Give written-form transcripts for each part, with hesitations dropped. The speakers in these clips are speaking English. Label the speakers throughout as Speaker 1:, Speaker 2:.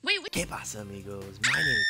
Speaker 1: Wait.
Speaker 2: ¿Qué pasa, amigos? My name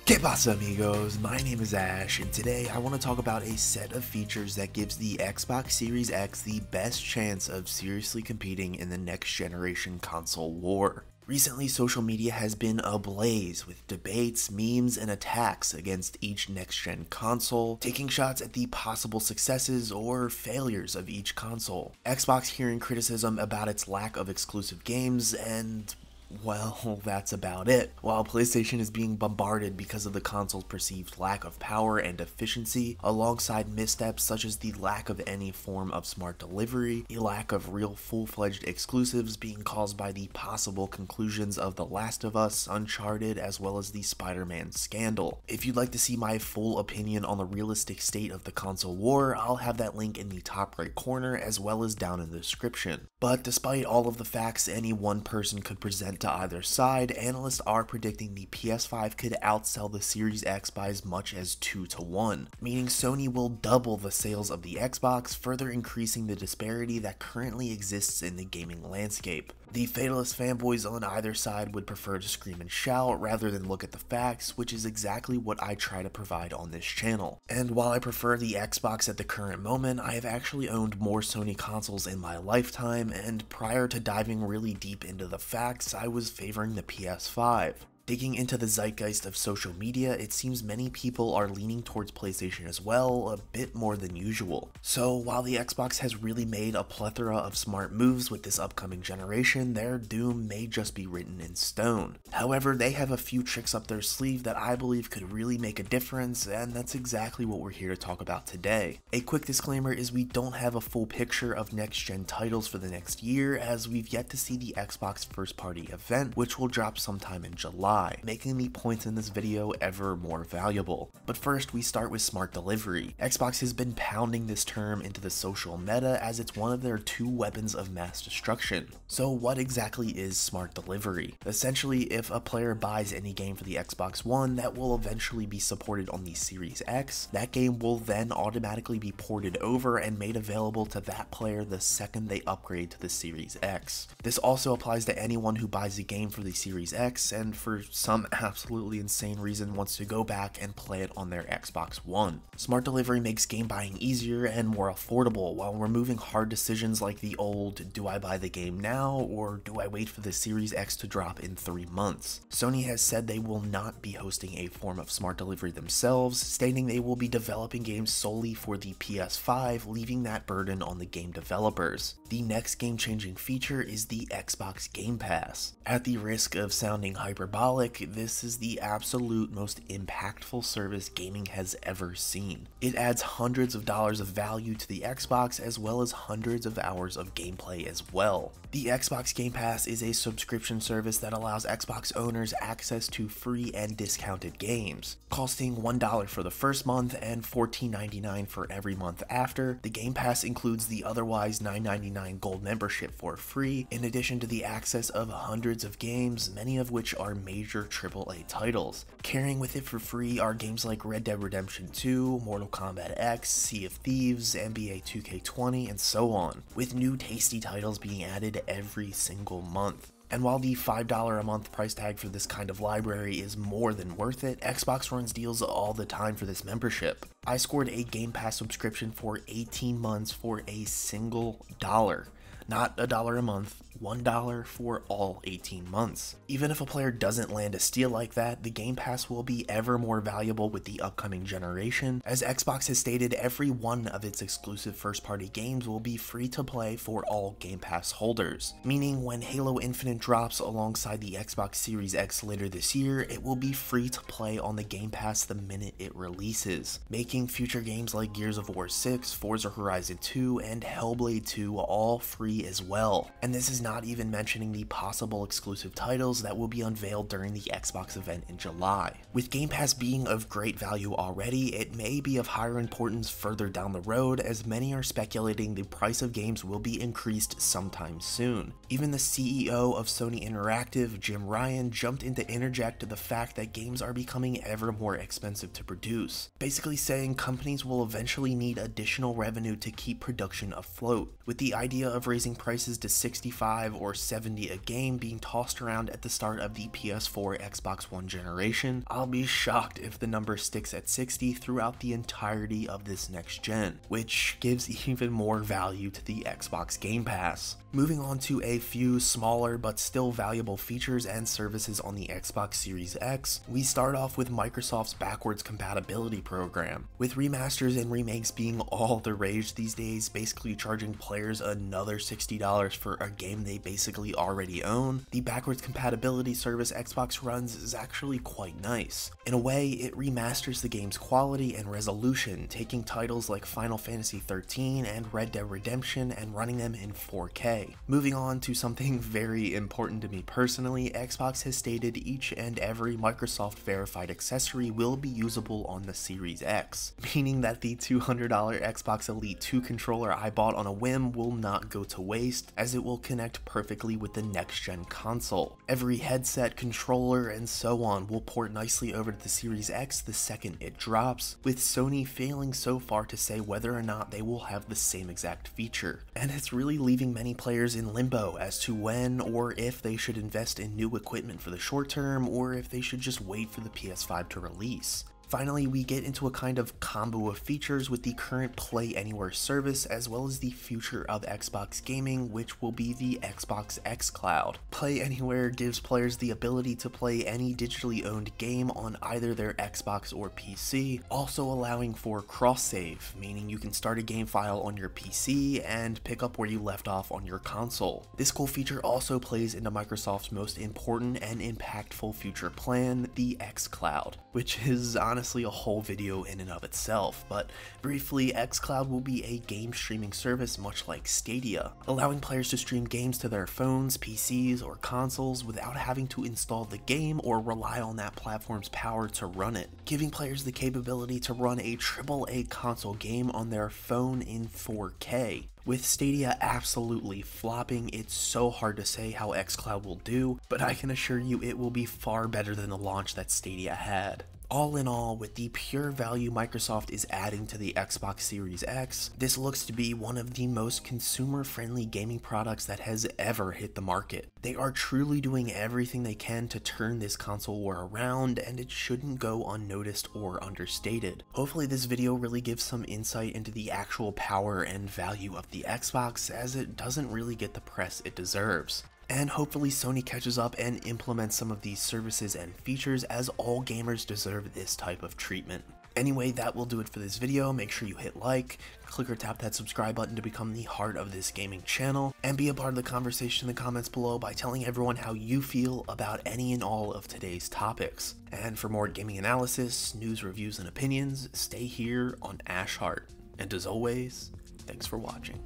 Speaker 2: ¿Qué pasa, amigos? My name is Ash, and today I want to talk about a set of features that gives the Xbox Series X the best chance of seriously competing in the next generation console war. Recently, social media has been ablaze with debates, memes, and attacks against each next-gen console, taking shots at the possible successes or failures of each console. Xbox hearing criticism about its lack of exclusive games, and well, that's about it. While PlayStation is being bombarded because of the console's perceived lack of power and efficiency, alongside missteps such as the lack of any form of smart delivery, a lack of real full-fledged exclusives being caused by the possible conclusions of The Last of Us, Uncharted, as well as the Spider-Man scandal. If you'd like to see my full opinion on the realistic state of the console war, I'll have that link in the top right corner as well as down in the description. But despite all of the facts any one person could present to either side, analysts are predicting the PS5 could outsell the Series X by as much as 2 to 1, meaning Sony will double the sales of the Xbox, further increasing the disparity that currently exists in the gaming landscape. The fatalist fanboys on either side would prefer to scream and shout rather than look at the facts, which is exactly what I try to provide on this channel. And while I prefer the Xbox at the current moment, I have actually owned more Sony consoles in my lifetime, and prior to diving really deep into the facts, I was favoring the PS5. Digging into the zeitgeist of social media, it seems many people are leaning towards PlayStation as well, a bit more than usual. So while the Xbox has really made a plethora of smart moves with this upcoming generation, their doom may just be written in stone. However, they have a few tricks up their sleeve that I believe could really make a difference, and that's exactly what we're here to talk about today. A quick disclaimer is we don't have a full picture of next-gen titles for the next year, as we've yet to see the Xbox first-party event, which will drop sometime in July, making the points in this video ever more valuable. But first, we start with smart delivery. Xbox has been pounding this term into the social meta as it's one of their two weapons of mass destruction. So what exactly is smart delivery? Essentially, if a player buys any game for the Xbox One that will eventually be supported on the Series X, that game will then automatically be ported over and made available to that player the second they upgrade to the Series X. This also applies to anyone who buys a game for the Series X and for some absolutely insane reason wants to go back and play it on their Xbox One. Smart delivery makes game buying easier and more affordable while removing hard decisions like the old, do I buy the game now or do I wait for the Series X to drop in 3 months? Sony has said they will not be hosting a form of smart delivery themselves, stating they will be developing games solely for the PS5, leaving that burden on the game developers. The next game-changing feature is the Xbox Game Pass. At the risk of sounding hyperbolic, this is the absolute most impactful service gaming has ever seen. It adds hundreds of dollars of value to the Xbox as well as hundreds of hours of gameplay as well. The Xbox Game Pass is a subscription service that allows Xbox owners access to free and discounted games. Costing $1 for the first month and $14.99 for every month after, the Game Pass includes the otherwise $9.99 gold membership for free, in addition to the access of hundreds of games, many of which are major AAA titles. Carrying with it for free are games like Red Dead Redemption 2, Mortal Kombat X, Sea of Thieves, NBA 2K20, and so on, with new tasty titles being added every single month. And while the $5 a month price tag for this kind of library is more than worth it, Xbox runs deals all the time for this membership. I scored a Game Pass subscription for 18 months for a single dollar. Not $1 a month, $1 for all 18 months. Even if a player doesn't land a steal like that, the Game Pass will be ever more valuable with the upcoming generation, as Xbox has stated every one of its exclusive first-party games will be free to play for all Game Pass holders, meaning when Halo Infinite drops alongside the Xbox Series X later this year, it will be free to play on the Game Pass the minute it releases, making future games like Gears of War 6, Forza Horizon 2, and Hellblade 2 all free as well. And this is not even mentioning the possible exclusive titles that will be unveiled during the Xbox event in July. With Game Pass being of great value already, it may be of higher importance further down the road, as many are speculating the price of games will be increased sometime soon. Even the CEO of Sony Interactive, Jim Ryan, jumped in to interject the fact that games are becoming ever more expensive to produce, basically saying companies will eventually need additional revenue to keep production afloat, with the idea of raising prices to $65 or $70 a game being tossed around at the start of the PS4 Xbox One generation. I'll be shocked if the number sticks at 60 throughout the entirety of this next gen, which gives even more value to the Xbox Game Pass. Moving on to a few smaller but still valuable features and services on the Xbox Series X, we start off with Microsoft's backwards compatibility program. With remasters and remakes being all the rage these days, basically charging players another $60 for a game they basically already own, the backwards compatibility service Xbox runs is actually quite nice. In a way, it remasters the game's quality and resolution, taking titles like Final Fantasy XIII and Red Dead Redemption and running them in 4K. Moving on to something very important to me personally, Xbox has stated each and every Microsoft verified accessory will be usable on the Series X, meaning that the $200 Xbox Elite 2 controller I bought on a whim will not go to waste, as it will connect perfectly with the next-gen console. Every headset, controller, and so on will port nicely over to the Series X the second it drops, with Sony failing so far to say whether or not they will have the same exact feature. And it's really leaving many players in limbo as to when or if they should invest in new equipment for the short term, or if they should just wait for the PS5 to release. Finally, we get into a kind of combo of features with the current Play Anywhere service, as well as the future of Xbox gaming, which will be the Xbox xCloud. Play Anywhere gives players the ability to play any digitally owned game on either their Xbox or PC, also allowing for cross-save, meaning you can start a game file on your PC and pick up where you left off on your console. This cool feature also plays into Microsoft's most important and impactful future plan, the xCloud, which is honestly a whole video in and of itself, but briefly, xCloud will be a game streaming service much like Stadia, allowing players to stream games to their phones, PCs, or consoles without having to install the game or rely on that platform's power to run it, giving players the capability to run a AAA console game on their phone in 4K. With Stadia absolutely flopping, it's so hard to say how xCloud will do, but I can assure you it will be far better than the launch that Stadia had. All in all, with the pure value Microsoft is adding to the Xbox Series X, this looks to be one of the most consumer-friendly gaming products that has ever hit the market. They are truly doing everything they can to turn this console war around, and it shouldn't go unnoticed or understated. Hopefully this video really gives some insight into the actual power and value of the Xbox, as it doesn't really get the press it deserves. And hopefully Sony catches up and implements some of these services and features, as all gamers deserve this type of treatment. Anyway, that will do it for this video. Make sure you hit like, click or tap that subscribe button to become the heart of this gaming channel, and be a part of the conversation in the comments below by telling everyone how you feel about any and all of today's topics. And for more gaming analysis, news, reviews, and opinions, stay here on Ash Heart. And as always, thanks for watching.